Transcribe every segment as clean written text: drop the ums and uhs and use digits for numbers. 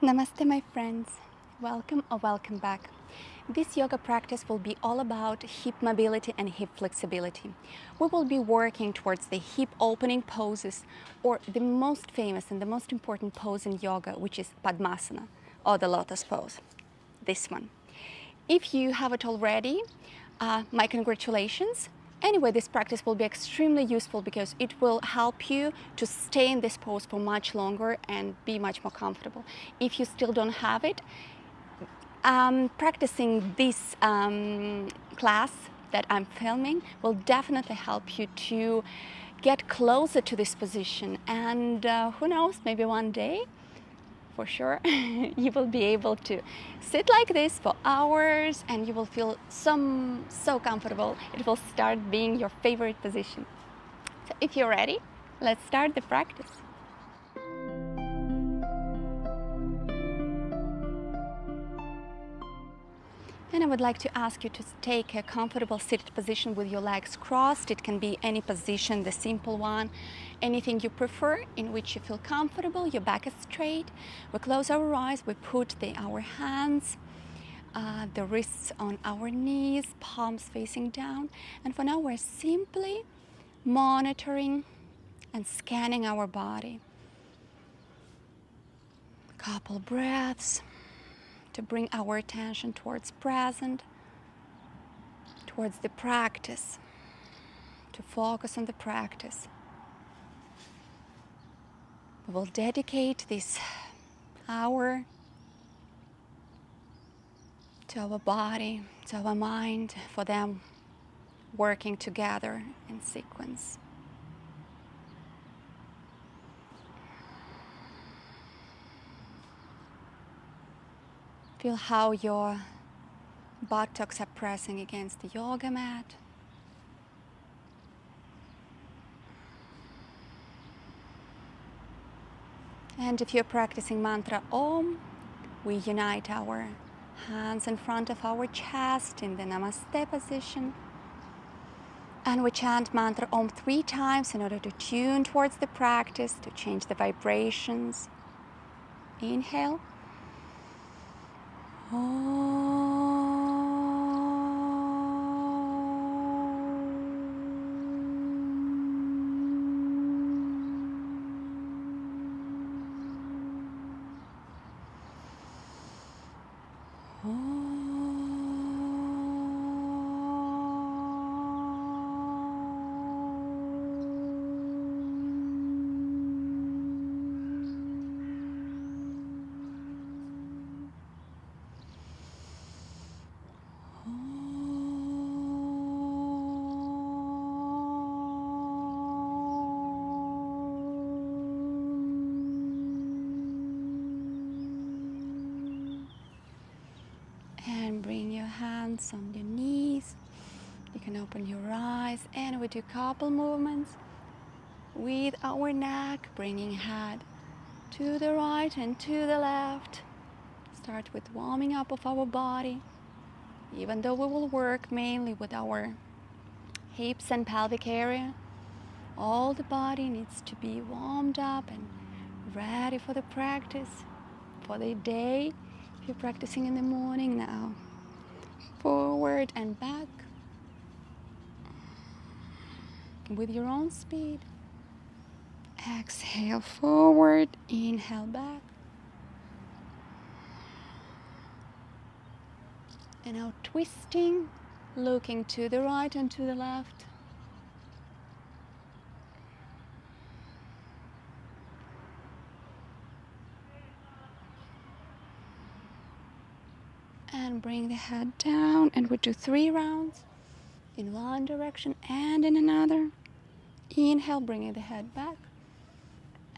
Namaste, my friends. Welcome or welcome back. This yoga practice will be all about hip mobility and hip flexibility. We will be working towards the hip opening poses, or the most famous and the most important pose in yoga, which is Padmasana or the Lotus Pose. This one. If you have it already, my congratulations. Anyway, this practice will be extremely useful because it will help you to stay in this pose for much longer and be much more comfortable. If you still don't have it, practicing this class that I'm filming will definitely help you to get closer to this position, and who knows, maybe one day for sure you will be able to sit like this for hours and you will feel so comfortable. It will start being your favorite position. So if you're ready, let's start the practice. And I would like to ask you to take a comfortable seated position with your legs crossed. It can be any position, the simple one, anything you prefer, in which you feel comfortable. Your back is straight. We close our eyes. We put our hands, the wrists on our knees, palms facing down. And for now, we're simply monitoring and scanning our body. A couple breaths to bring our attention towards present, towards the practice, to focus on the practice. We will dedicate this hour to our body, to our mind, for them working together in sequence. Feel how your buttocks are pressing against the yoga mat. And if you're practicing mantra Om, we unite our hands in front of our chest in the Namaste position. And we chant mantra Om 3 times in order to tune towards the practice, to change the vibrations. Inhale. And bring your hands on your knees. You can open your eyes, and we do a couple movements with our neck, bringing head to the right and to the left. Start with warming up of our body. Even though we will work mainly with our hips and pelvic area, all the body needs to be warmed up and ready for the practice, for the day. If you're practicing in the morning now, forward and back with your own speed. Exhale forward, inhale back. And now twisting, looking to the right and to the left. And bring the head down, and we do 3 rounds in one direction and in another. Inhale, bringing the head back.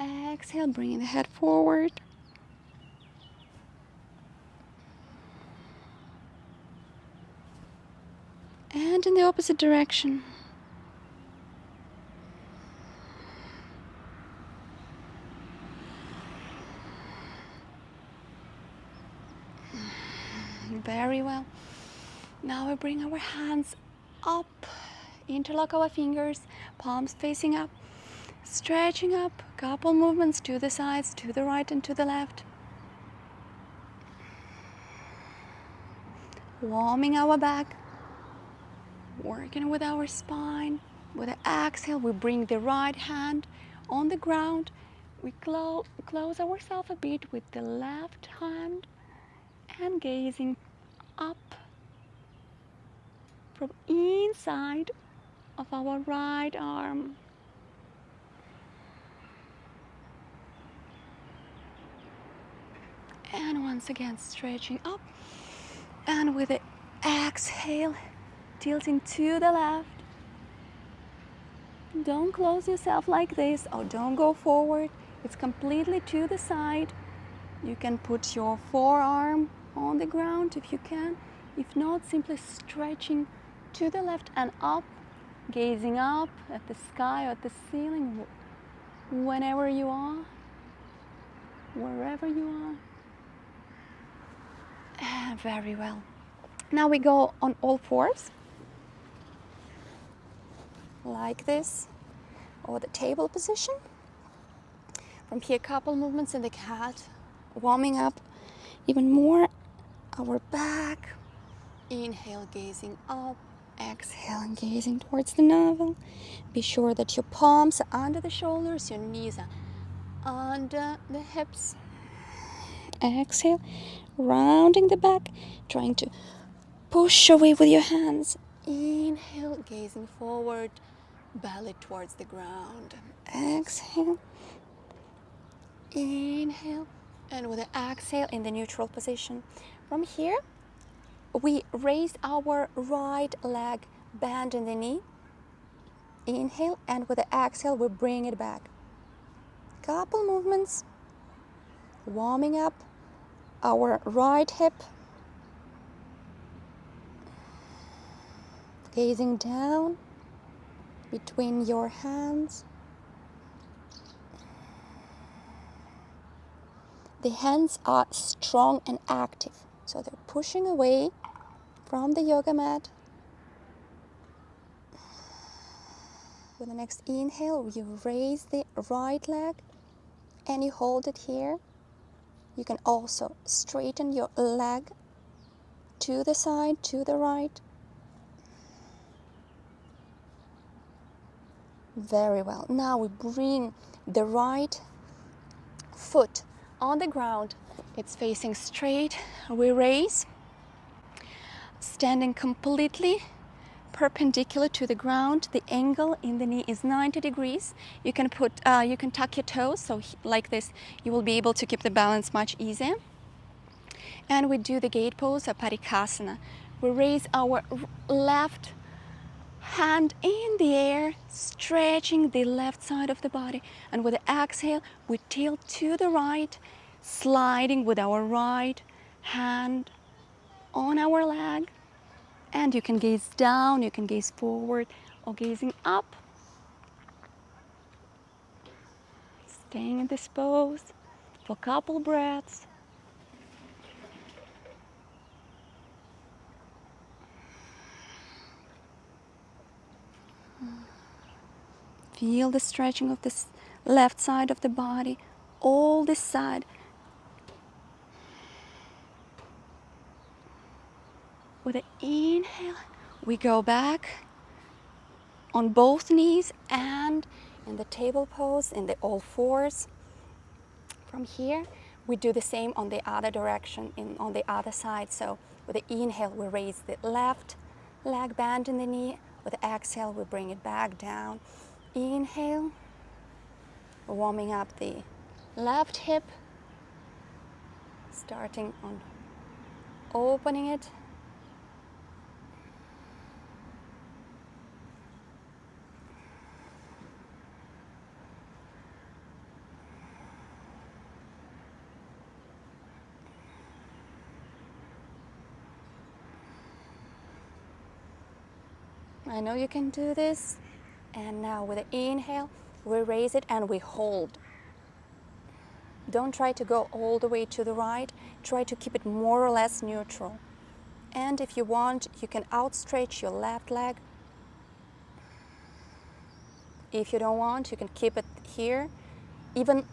Exhale, bringing the head forward. And in the opposite direction. Very well. Now we bring our hands up, interlock our fingers, palms facing up, stretching up, couple movements to the sides, to the right and to the left. Warming our back, working with our spine. With the exhale, we bring the right hand on the ground. We close ourselves a bit with the left hand and gazing up from inside of our right arm. And once again, stretching up. And with the exhale, tilting to the left. Don't close yourself like this, or don't go forward. It's completely to the side. You can put your forearm on the ground if you can. If not, simply stretching to the left and up, gazing up at the sky or at the ceiling, whenever you are, wherever you are. Very well. Now we go on all fours, like this, or the table position. From here, couple movements in the cat, warming up even more our back. Inhale, gazing up. Exhale, and gazing towards the navel. Be sure that your palms are under the shoulders, your knees are under the hips. Exhale, rounding the back, trying to push away with your hands. Inhale, gazing forward, belly towards the ground. Exhale. Inhale, and with the exhale in the neutral position. From here, we raise our right leg, bend in the knee. Inhale, and with the exhale, we bring it back. Couple movements, warming up our right hip, gazing down between your hands. The hands are strong and active, so they're pushing away from the yoga mat. With the next inhale, you raise the right leg and you hold it here. You can also straighten your leg to the side, to the right. Very well. Now we bring the right foot on the ground. It's facing straight. We raise, standing completely perpendicular to the ground. The angle in the knee is 90 degrees. You can tuck your toes, so like this, you will be able to keep the balance much easier. And we do the Gait pose, Aparikasana. We raise our left hand in the air, stretching the left side of the body. And with the exhale, we tilt to the right, sliding with our right hand on our leg. And you can gaze down, you can gaze forward, or gazing up. Staying in this pose for a couple breaths. Feel the stretching of this left side of the body, all this side. With an inhale, we go back on both knees and in the table pose, in the all fours. From here, we do the same on the other direction, on the other side. So with the inhale, we raise the left leg, bend in the knee. With the exhale, we bring it back down. Inhale, warming up the left hip, starting on opening it. I know you can do this. And now with the inhale, we raise it and we hold. Don't try to go all the way to the right. Try to keep it more or less neutral. And if you want, you can outstretch your left leg. If you don't want, you can keep it here. Even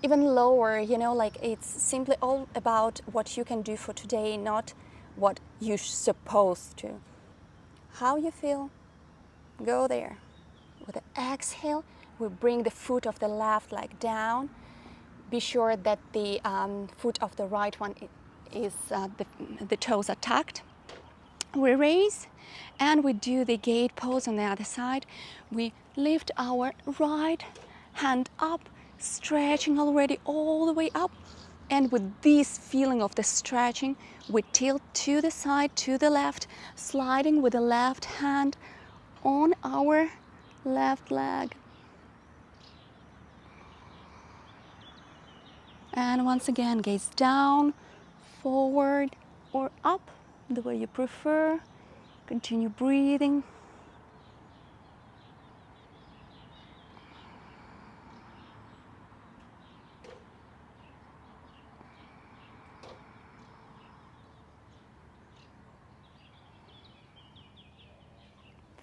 even lower, you know, like it's simply all about what you can do for today, not what you're supposed to. How you feel, go there. With the exhale, we bring the foot of the left leg down. Be sure that the foot of the right one is, the toes are tucked. We raise and we do the gate pose on the other side. We lift our right hand up, stretching already all the way up. And with this feeling of the stretching, we tilt to the side, to the left, sliding with the left hand on our left leg. And once again, gaze down, forward, or up, the way you prefer. Continue breathing.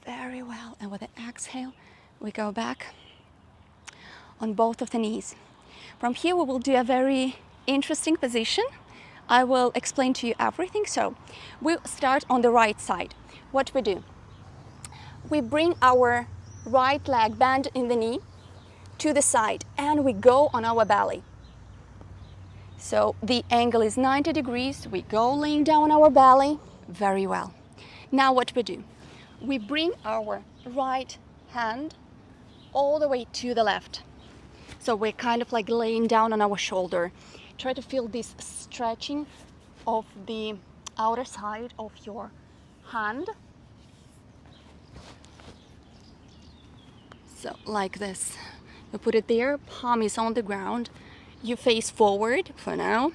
Very well. And with the exhale, we go back on both of the knees. From here, we will do a very interesting position. I will explain to you everything. So we start on the right side. What we do, we bring our right leg, bend in the knee, to the side, and we go on our belly. So the angle is 90 degrees. We go laying down on our belly. Very well. Now what we do, we bring our right hand all the way to the left. So we're kind of like laying down on our shoulder. Try to feel this stretching of the outer side of your hand. So like this. You put it there, palm is on the ground. You face forward for now.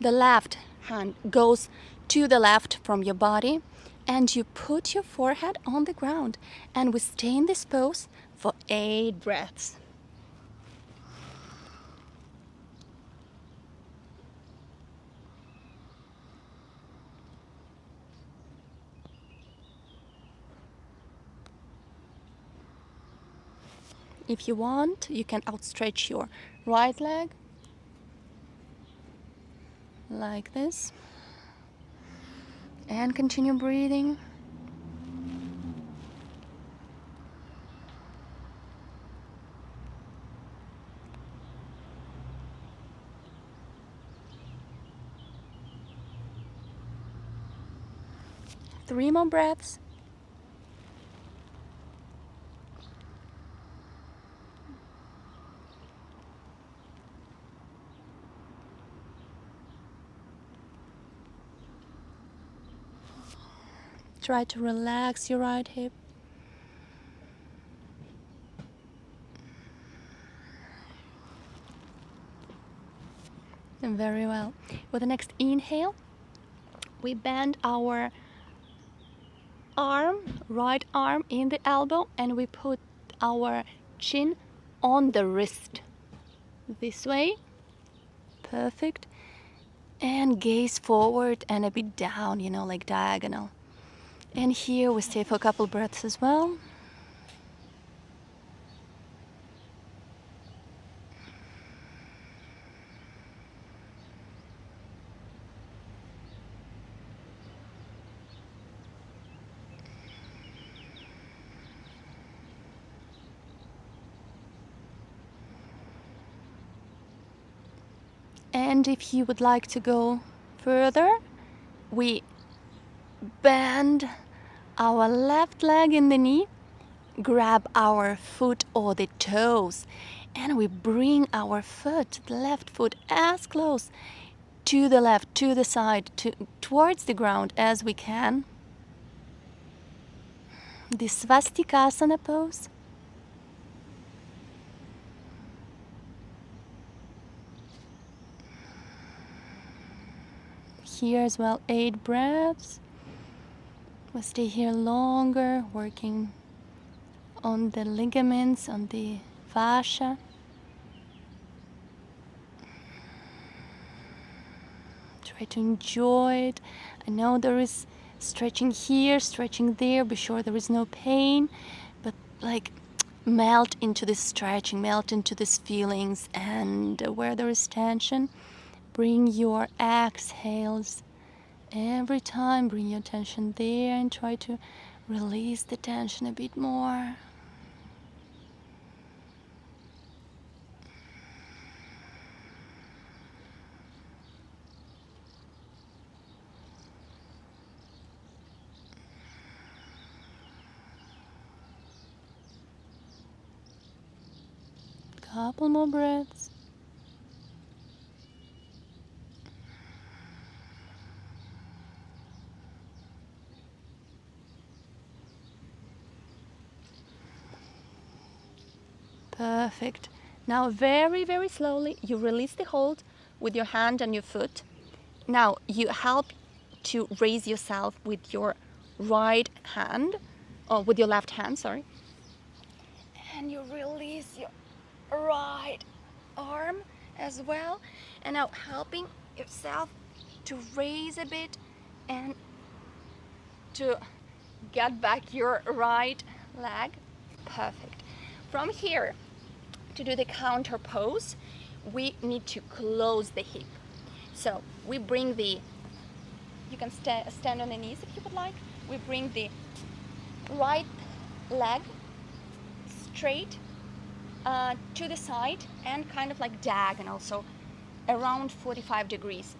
The left hand goes to the left from your body, and you put your forehead on the ground. And we stay in this pose for 8 breaths. If you want, you can outstretch your right leg like this and continue breathing. Three more breaths. Try to relax your right hip. And very well. With the next inhale, we bend our arm, right arm in the elbow, and we put our chin on the wrist. This way. Perfect. And gaze forward and a bit down, you know, like diagonal. And here we stay for a couple breaths as well. And if you would like to go further, we bend our left leg in the knee, grab our foot or the toes, and we bring our foot, the left foot, as close to the left, to the side, towards the ground as we can. The Shavasana Pose. Here as well, 8 breaths. We'll stay here longer, working on the ligaments, on the fascia. Try to enjoy it. I know there is stretching here, stretching there. Be sure there is no pain, but like melt into this stretching, melt into these feelings, and where there is tension, bring your exhales. Every time, bring your attention there and try to release the tension a bit more. Couple more breaths. Perfect. Now very, very slowly you release the hold with your hand and your foot. Now you help to raise yourself with your right hand, or with your left hand, sorry. And you release your right arm as well. And now helping yourself to raise a bit and to get back your right leg. Perfect. From here, to do the counter pose, we need to close the hip. So we bring the, you can stand on the knees if you would like. We bring the right leg straight to the side and kind of like diagonal, so around 45 degrees.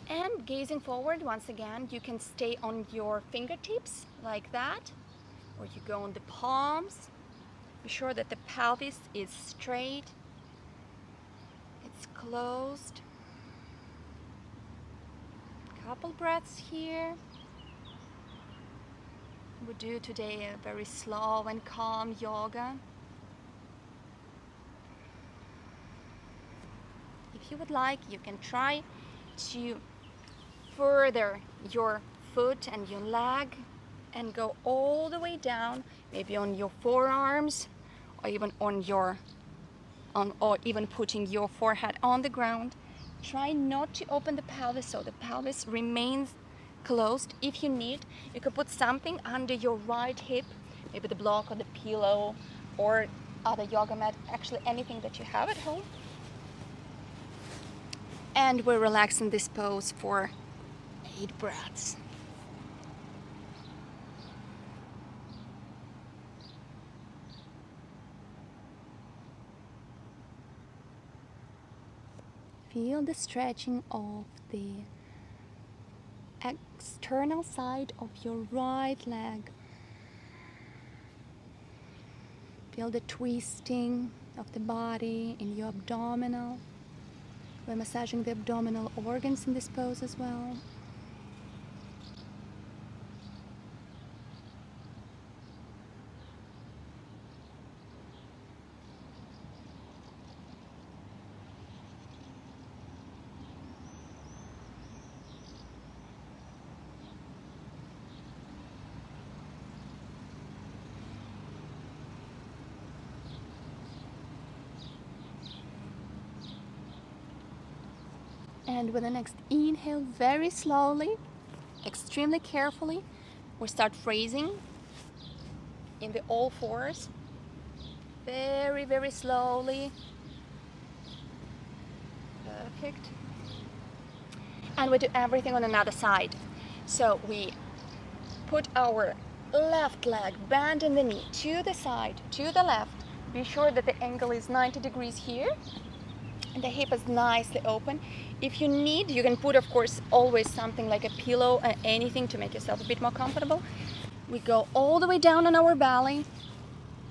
And gazing forward, once again, you can stay on your fingertips like that, or you go on the palms. Be sure that the pelvis is straight, it's closed. Couple breaths here. We do today a very slow and calm yoga. If you would like, you can try to further your foot and your leg and go all the way down, maybe on your forearms, or even or even putting your forehead on the ground. Try not to open the pelvis so the pelvis remains closed. If you need, you could put something under your right hip, maybe the block or the pillow or other yoga mat, actually anything that you have at home. And we're relaxing this pose for 8 breaths. Feel the stretching of the external side of your right leg. Feel the twisting of the body in your abdominal. We're massaging the abdominal organs in this pose as well. And with the next inhale, very slowly, extremely carefully, we start raising in the all fours. Very, very slowly. Perfect. And we do everything on another side. So we put our left leg, bend in the knee, to the side, to the left. Be sure that the angle is 90 degrees here. And the hip is nicely open. If you need, you can put, of course, always something like a pillow or anything to make yourself a bit more comfortable. We go all the way down on our belly,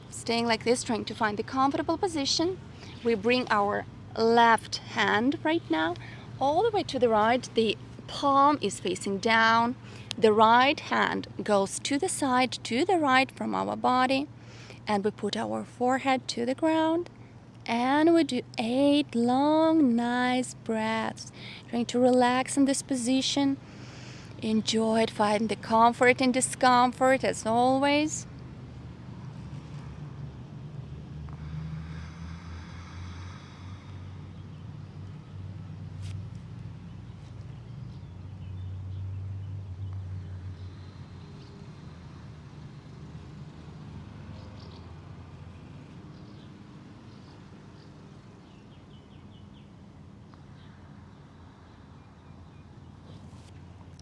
staying like this, trying to find the comfortable position. We bring our left hand right now all the way to the right. The palm is facing down. The right hand goes to the side, to the right from our body. And we put our forehead to the ground. And we do 8 long, nice breaths. Trying to relax in this position. Enjoy it, find the comfort and discomfort as always.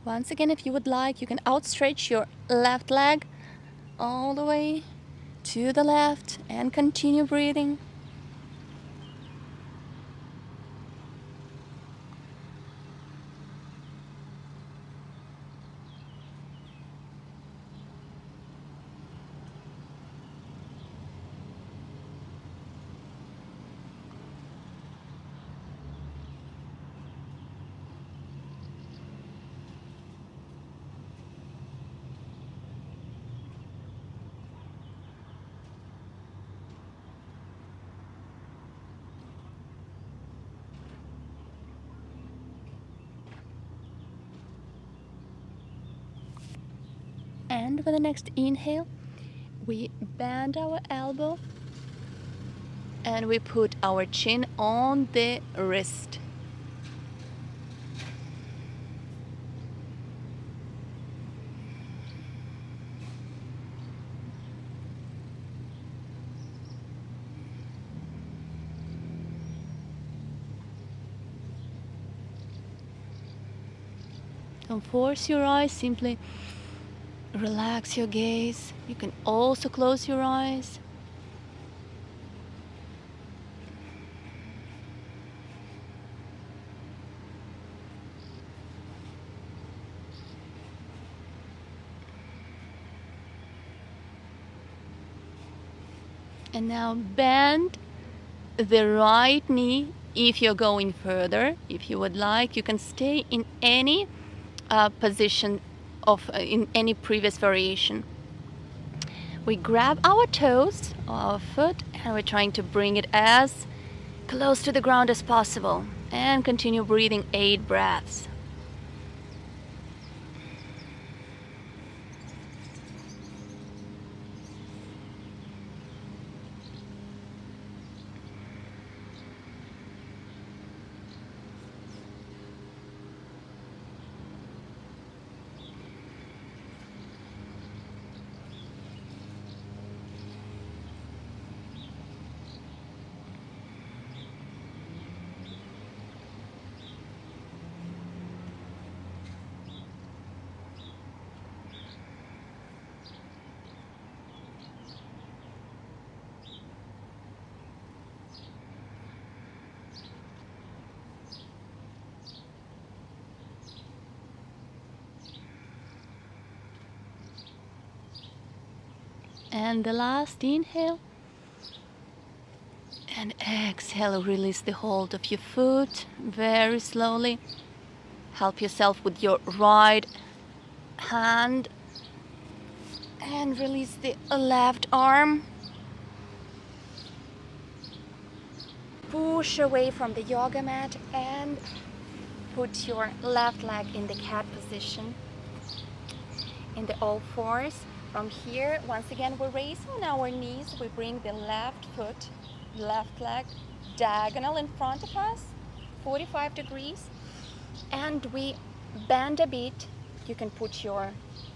Once again, if you would like, you can outstretch your left leg all the way to the left and continue breathing. And with the next inhale, we bend our elbow and we put our chin on the wrist. Don't force your eyes, simply relax your gaze. You can also close your eyes. And now bend the right knee if you're going further. If you would like, you can stay in any position of in any previous variation. We grab our toes, our foot, and we're trying to bring it as close to the ground as possible. And continue breathing 8 breaths. And the last inhale. And exhale, release the hold of your foot very slowly. Help yourself with your right hand. And release the left arm. Push away from the yoga mat and put your left leg in the cat position. In the all fours. From here, once again, we raise on our knees. We bring the left foot, left leg diagonal in front of us, 45 degrees. And we bend a bit. You can put your,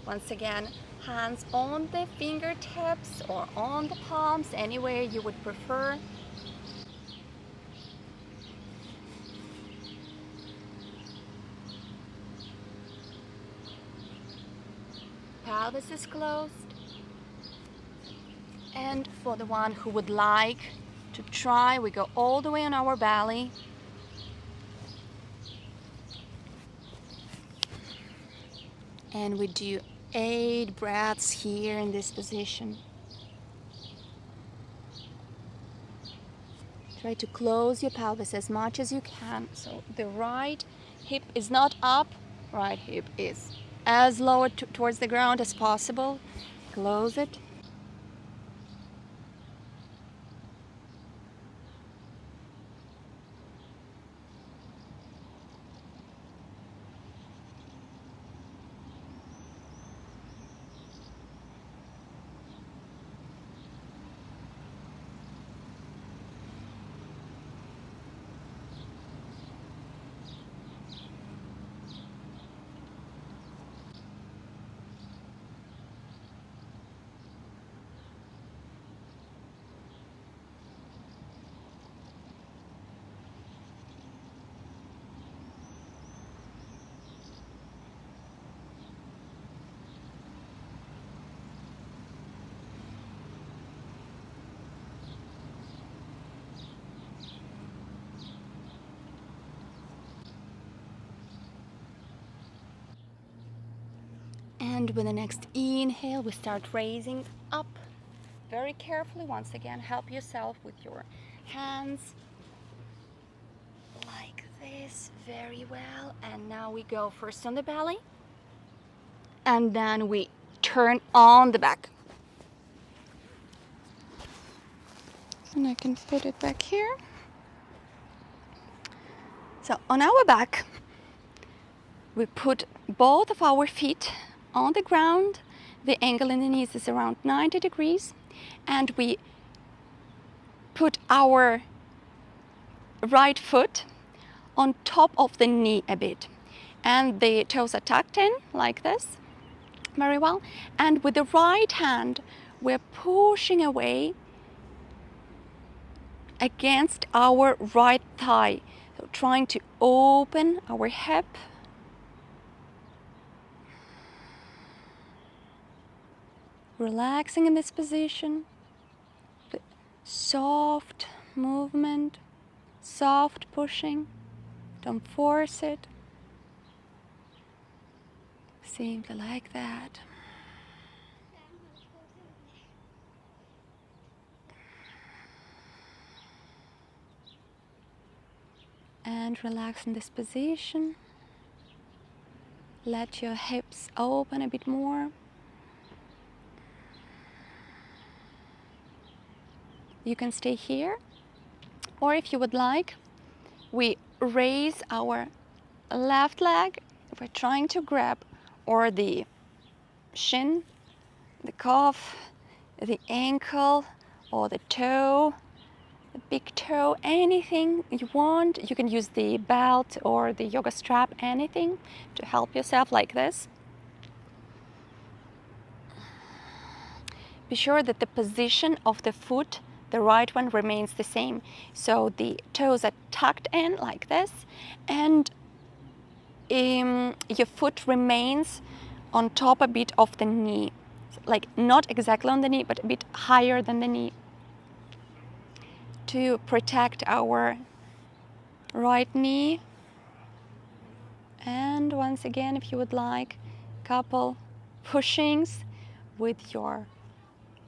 once again, hands on the fingertips or on the palms, anywhere you would prefer. Pelvis is closed. And for the one who would like to try, we go all the way on our belly. And we do 8 breaths here in this position. Try to close your pelvis as much as you can. So the right hip is not up, right hip is as low towards the ground as possible. Close it. And with the next inhale, we start raising up very carefully. Once again, help yourself with your hands like this, very well. And now we go first on the belly, and then we turn on the back. And I can put it back here. So on our back, we put both of our feet on the ground. The angle in the knees is around 90 degrees. And we put our right foot on top of the knee a bit. And the toes are tucked in like this, very well. And with the right hand, we're pushing away against our right thigh. So trying to open our hip. Relaxing in this position. Soft movement, soft pushing. Don't force it. Simply like that. And relax in this position. Let your hips open a bit more. You can stay here, or if you would like, we raise our left leg. We're trying to grab or the shin, the calf, the ankle, or the toe, the big toe, anything you want. You can use the belt or the yoga strap, anything to help yourself like this. Be sure that the position of the foot, the right one, remains the same. So the toes are tucked in like this, and your foot remains on top a bit of the knee. Like not exactly on the knee, but a bit higher than the knee, to protect our right knee. And once again, if you would like, couple pushings with your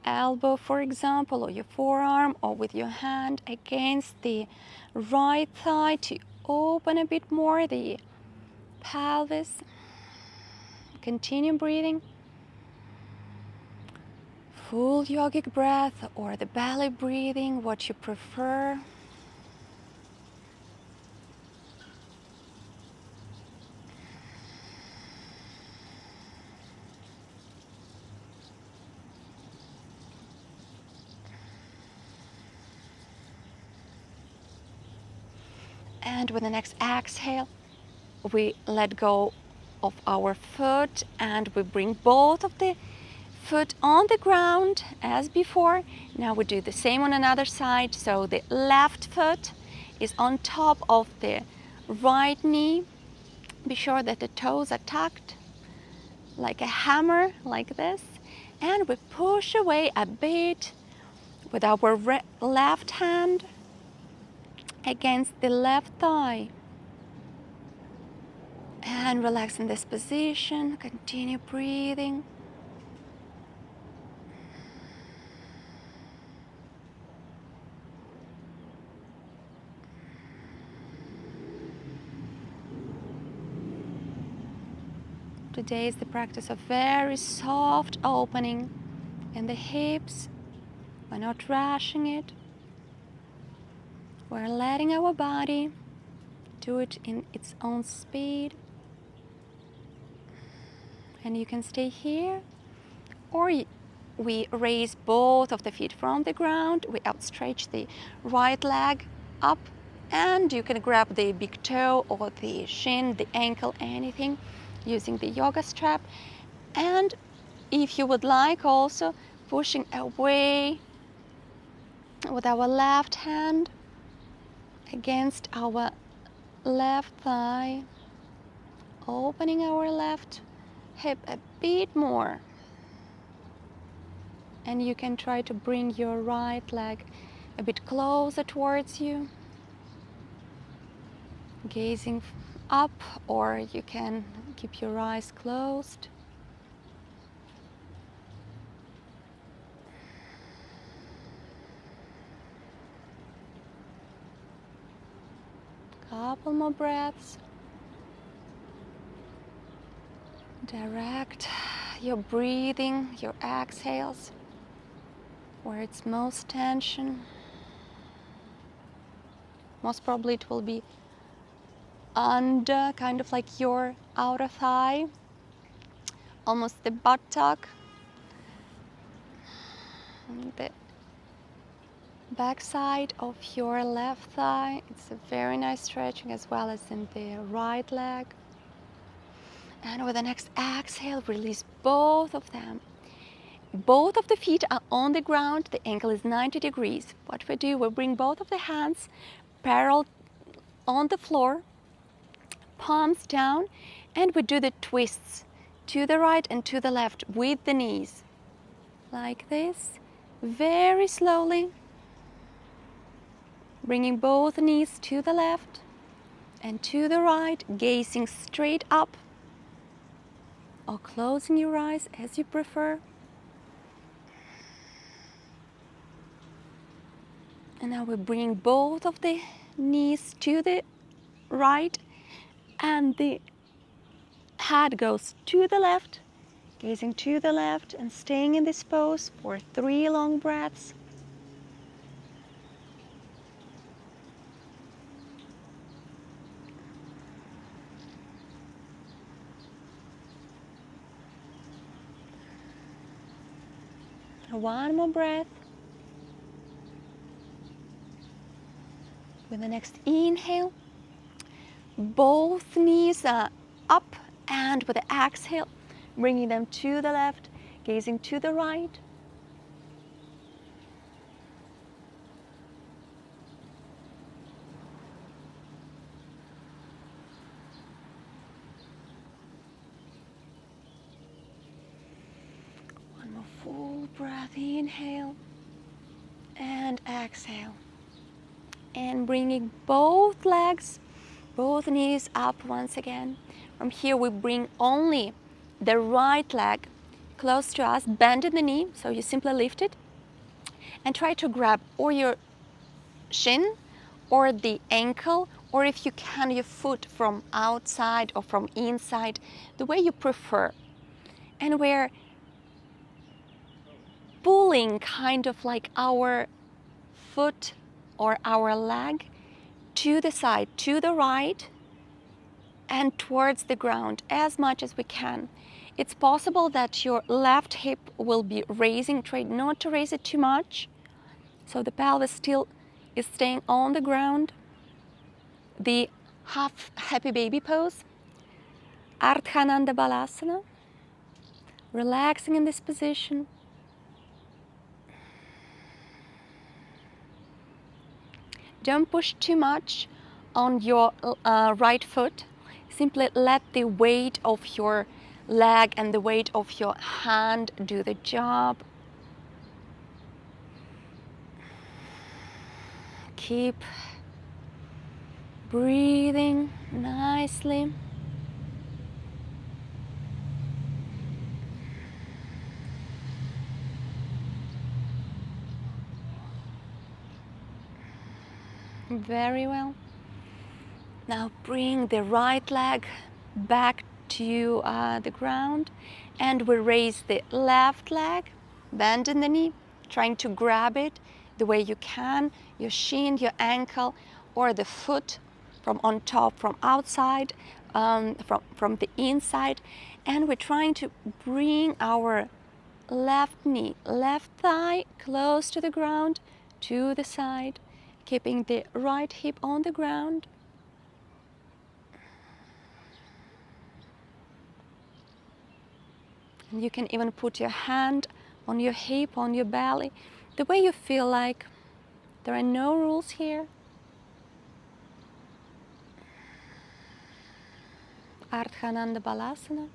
elbow, for example, or your forearm, or with your hand against the right thigh to open a bit more the pelvis. Continue breathing. Full yogic breath or the belly breathing, what you prefer. And with the next exhale, we let go of our foot and we bring both of the foot on the ground as before. Now we do the same on another side. So the left foot is on top of the right knee. Be sure that the toes are tucked like a hammer, like this. And we push away a bit with our left hand against the left thigh. And relax in this position. Continue breathing. Today is the practice of very soft opening in the hips. We're not rushing it. We're letting our body do it in its own speed. And you can stay here, or we raise both of the feet from the ground. We outstretch the right leg up, and you can grab the big toe or the shin, the ankle, anything, using the yoga strap. And if you would like, also pushing away with our left hand against our left thigh, opening our left hip a bit more. And you can try to bring your right leg a bit closer towards you, gazing up, or you can keep your eyes closed. more breaths. Direct your breathing, your exhales, where it's most tension. Most probably it will be under, kind of like your outer thigh, almost the buttock, the back side of your left thigh. It's a very nice stretching, as well as in the right leg. And with the next exhale, release both of them. Both of the feet are on the ground. The ankle is 90 degrees. What we do, we bring both of the hands parallel on the floor, palms down, and we do the twists to the right and to the left with the knees. Like this, very slowly. Bringing both knees to the left and to the right, gazing straight up, or closing your eyes as you prefer. And now we bring both of the knees to the right, and the head goes to the left, gazing to the left and staying in this pose for 3 long breaths. One more breath. With the next inhale, both knees are up, and with the exhale, bringing them to the left, gazing to the right. One more full breath, inhale and exhale. And bringing both legs, both knees up once again. From here we bring only the right leg close to us, bend in the knee, so you simply lift it and try to grab or your shin or the ankle, or if you can, your foot from outside or from inside, the way you prefer. And we're pulling kind of like our foot or our leg to the side, to the right, and towards the ground as much as we can. It's possible that your left hip will be raising. Try not to raise it too much, so the pelvis still is staying on the ground. The half happy baby pose, Ardhananda Balasana, relaxing in this position. Don't push too much on your right foot. Simply let the weight of your leg and the weight of your hand do the job. Keep breathing nicely. Very well. Now bring the right leg back to the ground, and we raise the left leg, bend in the knee, trying to grab it the way you can, your shin, your ankle, or the foot from on top, from outside, from the inside. And we're trying to bring our left knee, left thigh close to the ground, to the side, keeping the right hip on the ground. And you can even put your hand on your hip, on your belly, the way you feel like. There are no rules here. Ardhananda Balasana.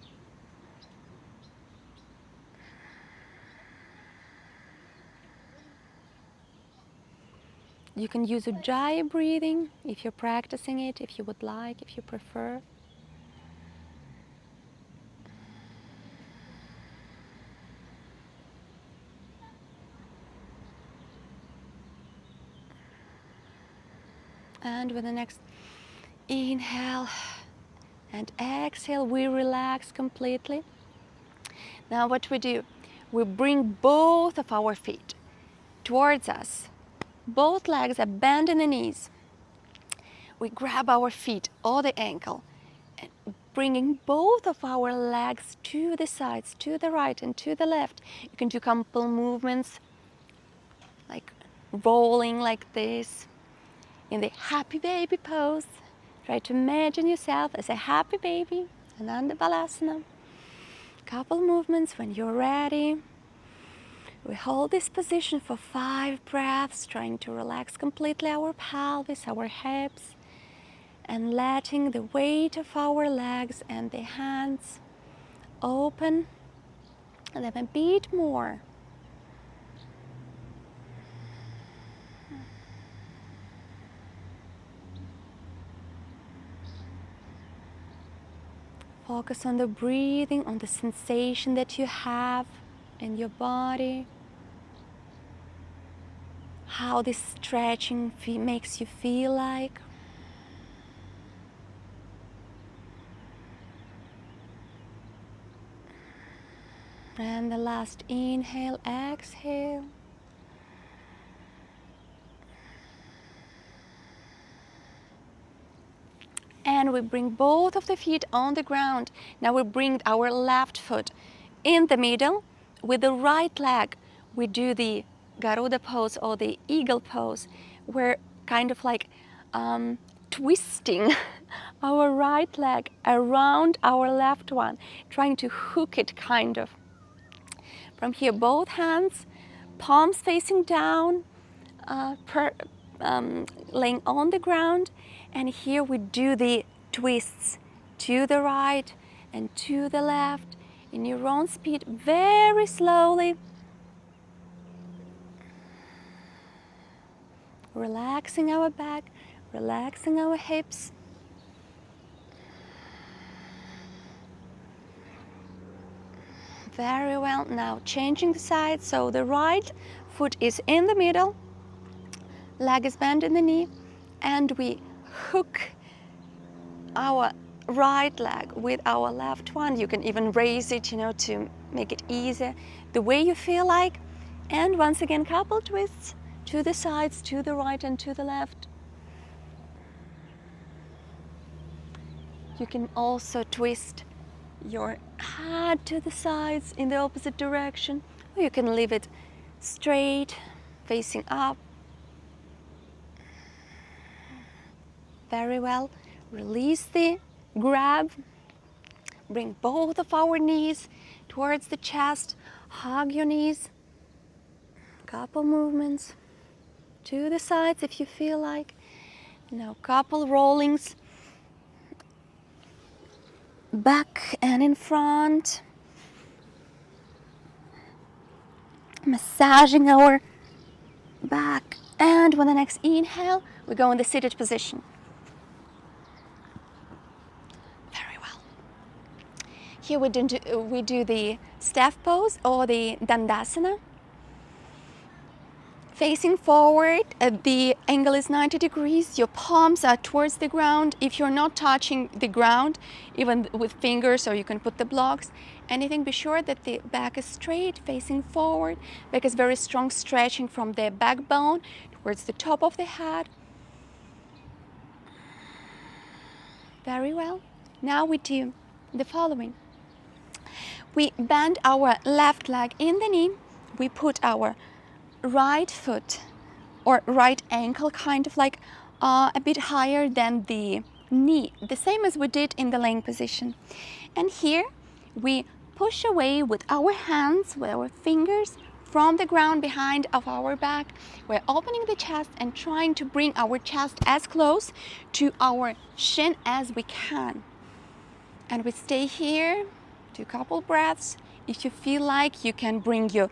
You can use UJJAYI breathing if you're practicing it, if you would like, if you prefer. And with the next Inhale and exhale, we relax completely. Now what we do, we bring both of our feet towards us. Both legs are bent in the knees. We grab our feet or the ankle, and bringing both of our legs to the sides, to the right and to the left. You can do a couple movements like rolling like this in the happy baby pose. Try to imagine yourself as a happy baby, Anapanasati. Couple movements when you're ready. We hold this position for 5 breaths, trying to relax completely our pelvis, our hips, and letting the weight of our legs and the hands open them a bit more. Focus on the breathing, on the sensation that you have in your body, how this stretching makes you feel like. And the last inhale, exhale. And we bring both of the feet on the ground. Now we bring our left foot in the middle. With the right leg, we do the Garuda pose or the eagle pose. We're kind of like twisting our right leg around our left one, trying to hook it kind of. From here, both hands, palms facing down, laying on the ground. And here we do the twists to the right and to the left in your own speed, very slowly. Relaxing our back, relaxing our hips. Very well. Now changing the side, so the right foot is in the middle, leg is bent in the knee, and we hook our right leg with our left one. You can even raise it, to make it easier, the way you feel like. And once again, couple twists to the sides, to the right and to the left. You can also twist your head to the sides in the opposite direction, or you can leave it straight, facing up. Very well. Release the grab. Bring both of our knees towards the chest. Hug your knees. Couple movements to the sides if you feel like. Now couple rollings back and in front. Massaging our back. And with the next inhale, we go in the seated position. Very well. Here we do the staff pose or the Dandasana. Facing forward, the angle is 90 degrees. Your palms are towards the ground. If you're not touching the ground, even with fingers, or you can put the blocks, anything, be sure that the back is straight, facing forward. Back is very strong, stretching from the backbone towards the top of the head. Very well. Now we do the following. We bend our left leg in the knee. We put our right foot or right ankle kind of like a bit higher than the knee, the same as we did in the laying position. And here we push away with our hands, with our fingers, from the ground behind of our back. We're opening the chest and trying to bring our chest as close to our shin as we can. And we stay here, do a couple breaths. If you feel like, you can bring your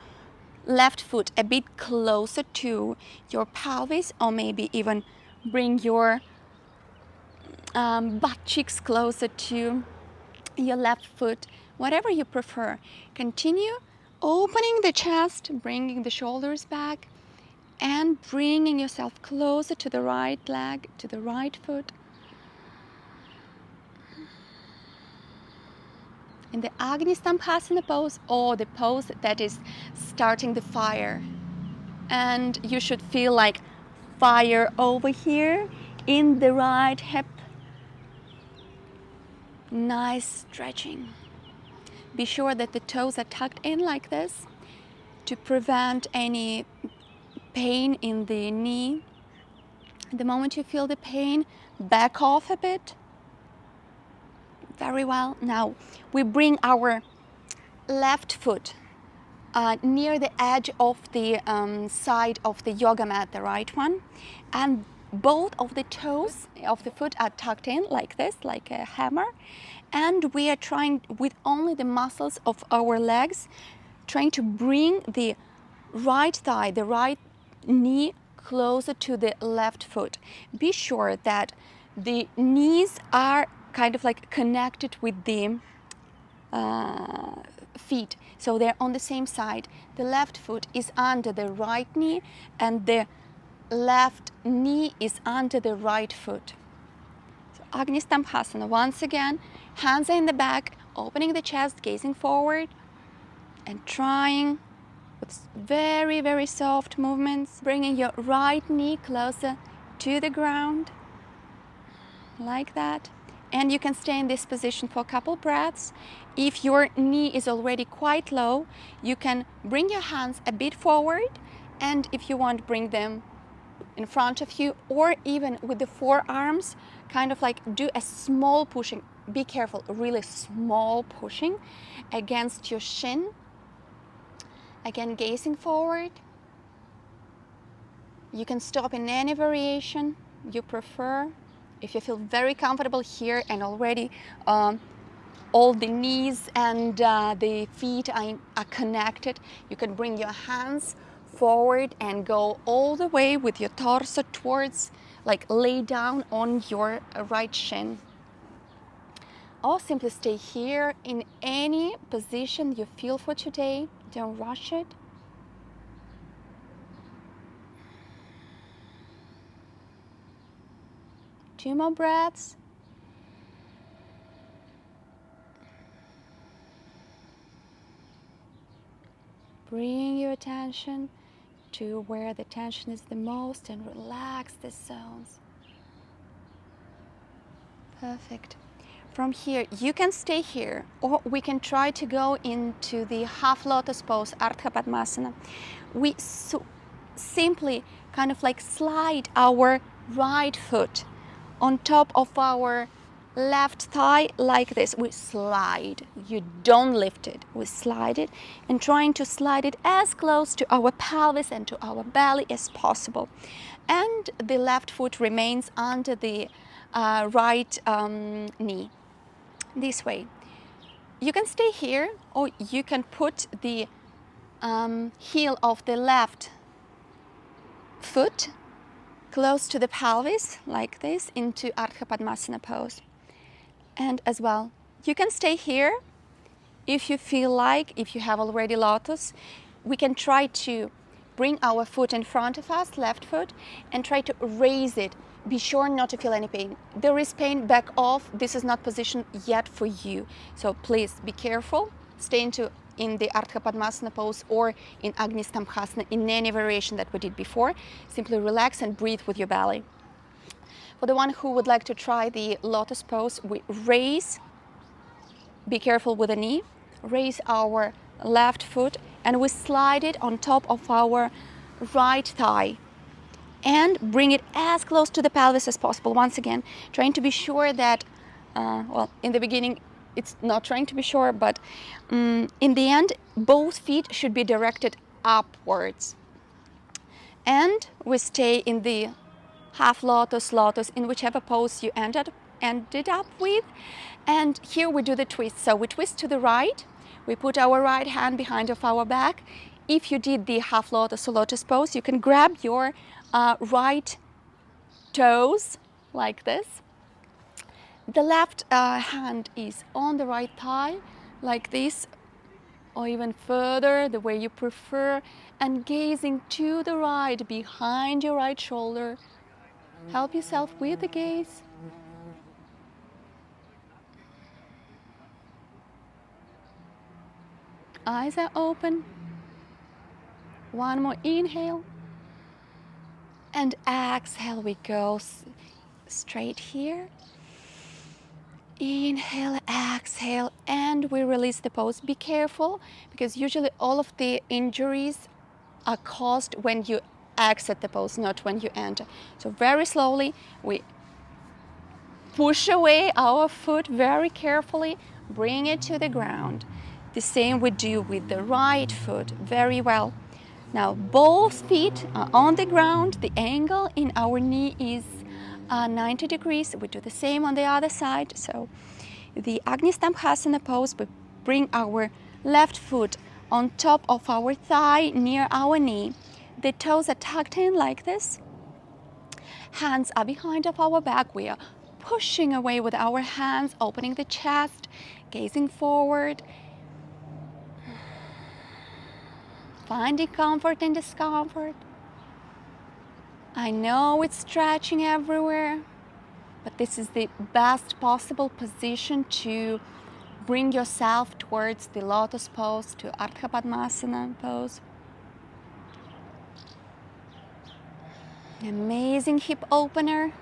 left foot a bit closer to your pelvis, or maybe even bring your butt cheeks closer to your left foot, whatever you prefer. Continue opening the chest, bringing the shoulders back, and bringing yourself closer to the right leg, to the right foot. in the Agnistamphasana pose, or the pose that is starting the fire. And you should feel like fire over here in the right hip. Nice stretching. Be sure that the toes are tucked in like this to prevent any pain in the knee. The moment you feel the pain, back off a bit. Very well. Now we bring our left foot near the edge of the side of the yoga mat, the right one, and both of the toes of the foot are tucked in like this, like a hammer, and we are trying with only the muscles of our legs, trying to bring the right thigh, the right knee closer to the left foot. Be sure that the knees are kind of like connected with the feet, so they're on the same side. The left foot is under the right knee and the left knee is under the right foot. So Agnistamphasana, once again, hands are in the back, opening the chest, gazing forward, and trying with very, very soft movements, bringing your right knee closer to the ground, like that. And you can stay in this position for a couple breaths. If your knee is already quite low, you can bring your hands a bit forward, and if you want, bring them in front of you, or even with the forearms, kind of like do a small pushing. Be careful, really small pushing against your shin. Again, gazing forward. You can stop in any variation you prefer. If you feel very comfortable here and already all the knees and the feet are connected, you can bring your hands forward and go all the way with your torso towards, like lay down on your right shin. Or simply stay here in any position you feel for today. Don't rush it. Two more breaths. Bring your attention to where the tension is the most and relax the zones. Perfect. From here, you can stay here, or we can try to go into the half lotus pose, Ardha Padmasana. We simply kind of like slide our right foot on top of our left thigh like this. We slide. You don't lift it. We slide it, and trying to slide it as close to our pelvis and to our belly as possible. And the left foot remains under the right knee. This way. You can stay here, or you can put the heel of the left foot close to the pelvis, like this, into Ardha Padmasana pose. And as well, you can stay here if you feel like, if you have already lotus. We can try to bring our foot in front of us, left foot, and try to raise it. Be sure not to feel any pain. There is pain, back off. This is not position yet for you. So please be careful. Stay in the Ardha Padmasana pose or in Agnistamphasana in any variation that we did before. Simply relax and breathe with your belly. For the one who would like to try the lotus pose, we raise, be careful with the knee, raise our left foot and we slide it on top of our right thigh and bring it as close to the pelvis as possible. Once again, trying to be sure that, well, in the beginning, it's not trying to be sure, but in the end, both feet should be directed upwards. And we stay in the half lotus, lotus, in whichever pose you ended up with. And here we do the twist. So we twist to the right, we put our right hand behind of our back. If you did the half lotus or lotus pose, you can grab your right toes like this. The left hand is on the right thigh like this, or even further, the way you prefer, and gazing to the right behind your right shoulder. Help yourself with the gaze. Eyes are open. One more inhale. And exhale, we go straight here. Inhale, exhale, and we release the pose. Be careful, because usually all of the injuries are caused when you exit the pose, not when you enter. So very slowly, we push away our foot very carefully, bring it to the ground. The same we do with the right foot. Very well. Now both feet are on the ground. The angle in our knee is 90 degrees. We do the same on the other side. So the Padmasana pose, we bring our left foot on top of our thigh near our knee. The toes are tucked in like this. Hands are behind of our back. We are pushing away with our hands, opening the chest, gazing forward, finding comfort in discomfort. I know it's stretching everywhere, but this is the best possible position to bring yourself towards the Lotus Pose, to Ardha Padmasana pose. Amazing hip opener.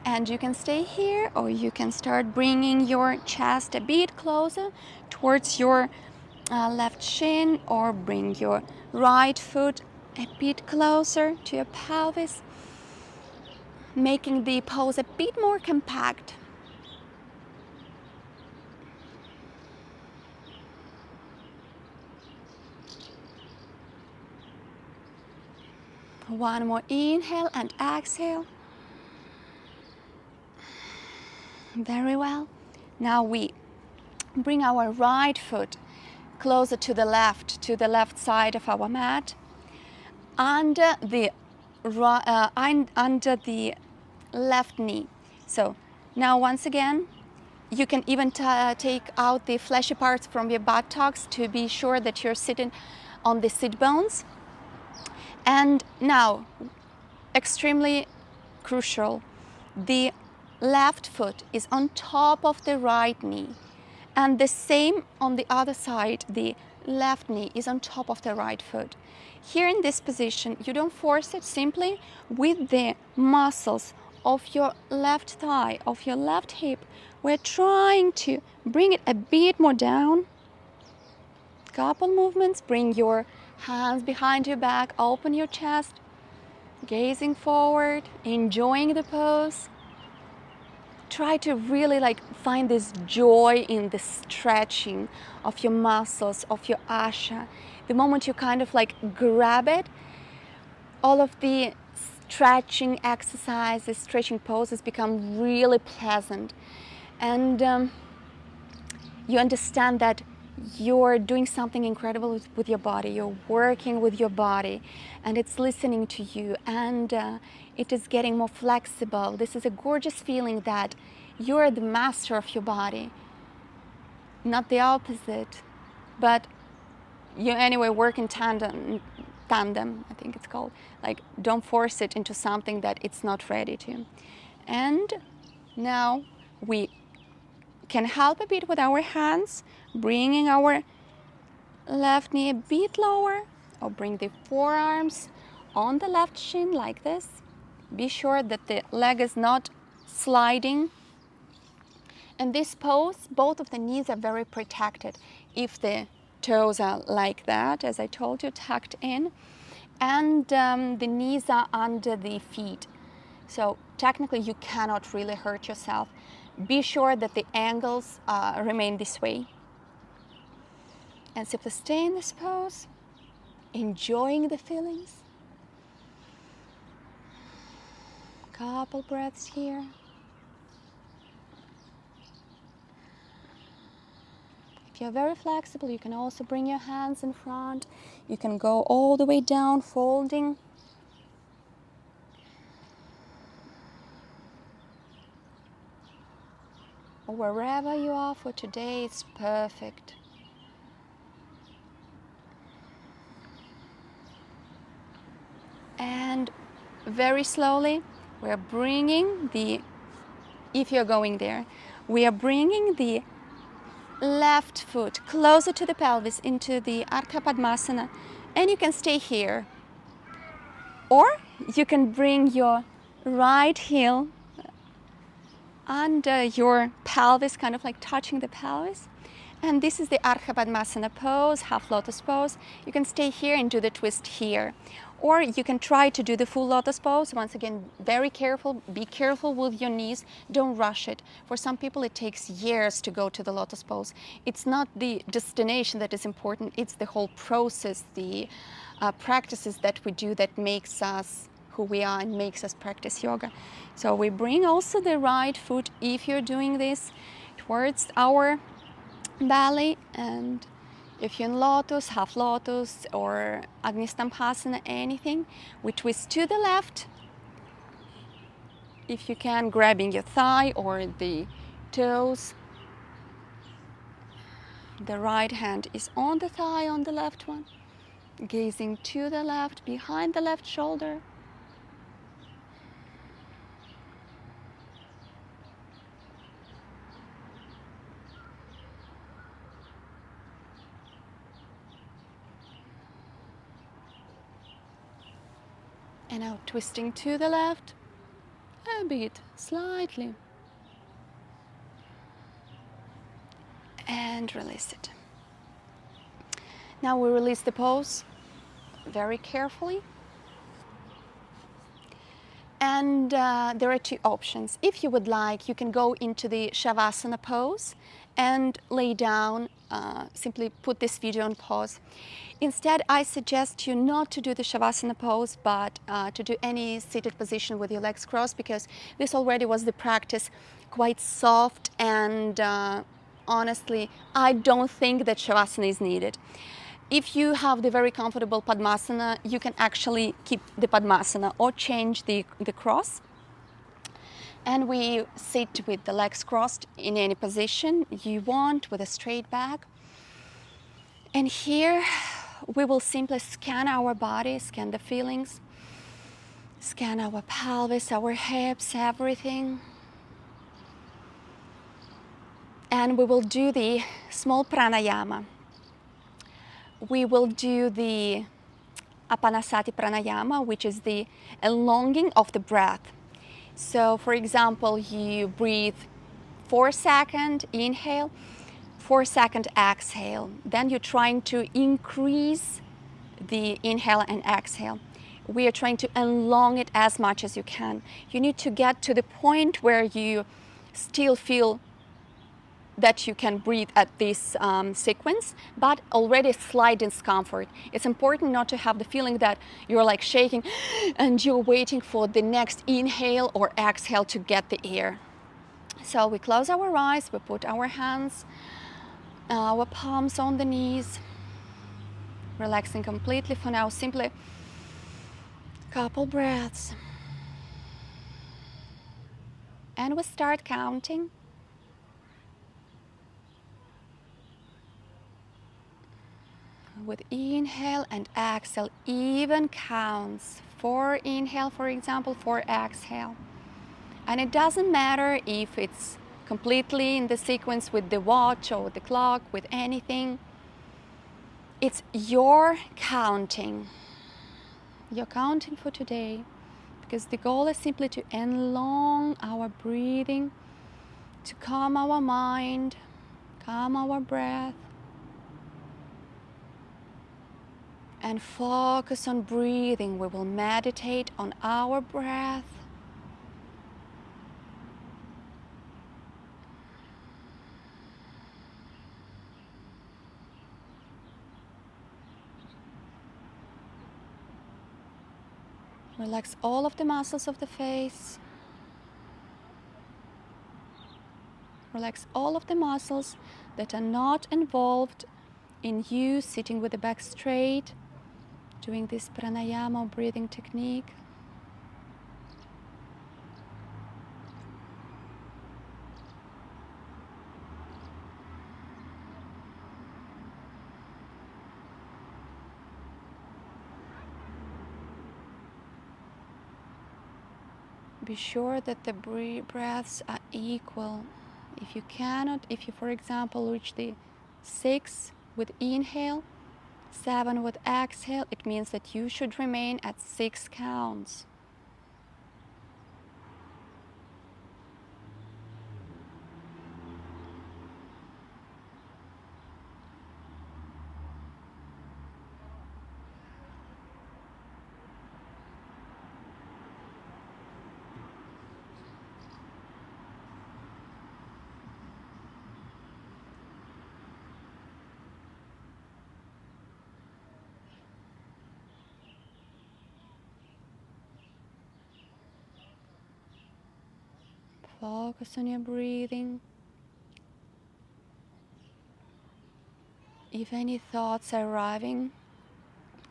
And you can stay here, or you can start bringing your chest a bit closer towards your left shin, or bring your right foot a bit closer to your pelvis, making the pose a bit more compact. One more inhale and exhale. Very well. Now we bring our right foot closer to the left side of our mat, under the left knee. So now once again, you can even take out the fleshy parts from your buttocks to be sure that you're sitting on the sit bones. And now, extremely crucial, the left foot is on top of the right knee, and the same on the other side. The left knee is on top of the right foot. Here in this position, you don't force it. Simply with the muscles of your left thigh, of your left hip, we're trying to bring it a bit more down. Couple movements. Bring your hands behind your back, open your chest, gazing forward, enjoying the pose. Try to really find this joy in the stretching of your muscles, of your asha. The moment you kind of grab it, all of the stretching exercises, stretching poses become really pleasant. And you understand that you're doing something incredible with your body. You're working with your body, and it's listening to you, and it is getting more flexible. This is a gorgeous feeling that you're the master of your body, not the opposite, but you anyway work in tandem, I think it's called. Don't force it into something that it's not ready to. And now we can help a bit with our hands, bringing our left knee a bit lower, or bring the forearms on the left shin like this. Be sure that the leg is not sliding. In this pose, both of the knees are very protected. If the toes are like that, as I told you, tucked in, and the knees are under the feet. So technically you cannot really hurt yourself. Be sure that the angles remain this way. And simply stay in this pose, enjoying the feelings. Couple breaths here. If you're very flexible, you can also bring your hands in front. You can go all the way down, folding. Or wherever you are for today, it's perfect. And very slowly, we're bringing if you're going there, We are bringing the left foot closer to the pelvis into the Ardha Padmasana, and you can stay here. Or you can bring your right heel under your pelvis, kind of like touching the pelvis. And this is the Ardha Padmasana pose, half lotus pose. You can stay here and do the twist here. Or you can try to do the full lotus pose. Once again, very careful, be careful with your knees, don't rush it. For some people it takes years to go to the lotus pose. It's not the destination that is important, it's the whole process, the practices that we do that makes us who we are and makes us practice yoga. So we bring also the right foot, if you're doing this, towards our belly, and if you're in lotus, half lotus, or Agnistamphasana, anything, we twist to the left. If you can, grabbing your thigh or the toes. The right hand is on the thigh, on the left one. Gazing to the left, behind the left shoulder. And now twisting to the left, a bit, slightly. And release it. Now we release the pose very carefully. And there are two options. If you would like, you can go into the Shavasana pose and lay down, simply put this video on pause. Instead, I suggest you not to do the Shavasana pose, but to do any seated position with your legs crossed, because this already was the practice, quite soft, and honestly, I don't think that Shavasana is needed. If you have the very comfortable Padmasana, you can actually keep the Padmasana or change the cross. And we sit with the legs crossed in any position you want, with a straight back. And here we will simply scan our body, scan the feelings, scan our pelvis, our hips, everything. And we will do the small pranayama. We will do the Apanasati Pranayama, which is the elonging of the breath. So, for example, you breathe 4-second inhale, 4-second exhale. Then you're trying to increase the inhale and exhale. We are trying to elong it as much as you can. You need to get to the point where you still feel that you can breathe at this sequence, but already slight discomfort. It's important not to have the feeling that you're like shaking and you're waiting for the next inhale or exhale to get the air. So we close our eyes, we put our hands, our palms on the knees, relaxing completely for now. Simply couple breaths. And we start counting. With inhale and exhale, even counts. 4 inhale, for example, 4 exhale. And it doesn't matter if it's completely in the sequence with the watch or with the clock, with anything. It's your counting. You're counting for today, because the goal is simply to elong our breathing, to calm our mind, calm our breath, and focus on breathing. We will meditate on our breath. Relax all of the muscles of the face. Relax all of the muscles that are not involved in you sitting with the back straight, doing this pranayama breathing technique. Be sure that the breaths are equal. If you cannot, if you, for example, reach the 6 with inhale, 7 with exhale, it means that you should remain at 6 counts. Focus on your breathing. If any thoughts are arriving,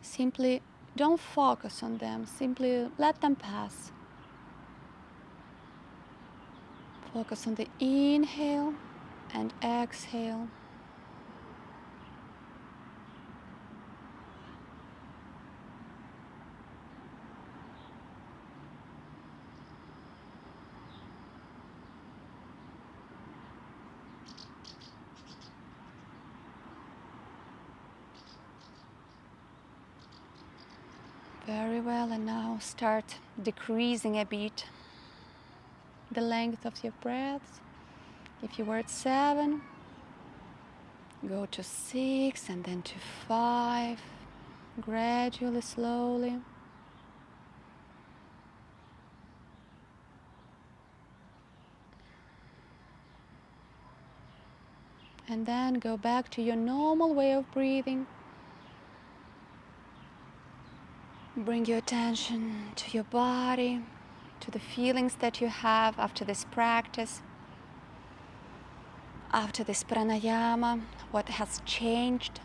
simply don't focus on them, simply let them pass. Focus on the inhale and exhale. Very well, and now start decreasing a bit the length of your breaths. If you were at 7, go to 6 and then to 5, gradually, slowly. And then go back to your normal way of breathing. Bring your attention to your body, to the feelings that you have after this practice, after this pranayama, what has changed.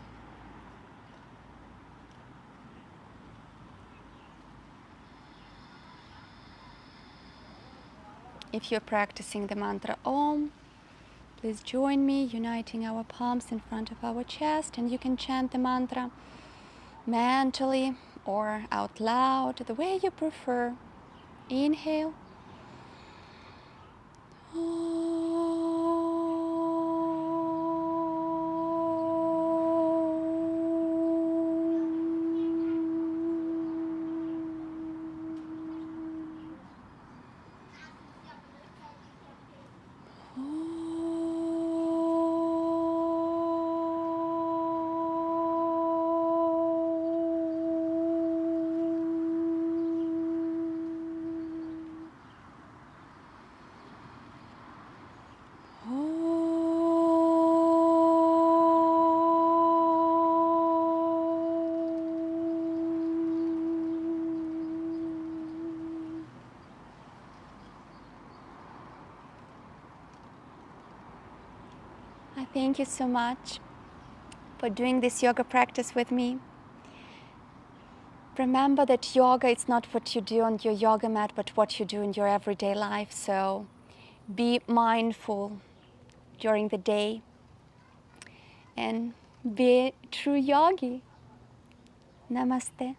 If you're practicing the mantra Om, please join me, uniting our palms in front of our chest, and you can chant the mantra mentally or out loud, the way you prefer. Inhale. Thank you so much for doing this yoga practice with me. Remember that yoga is not what you do on your yoga mat, but what you do in your everyday life. So be mindful during the day and be a true yogi. Namaste.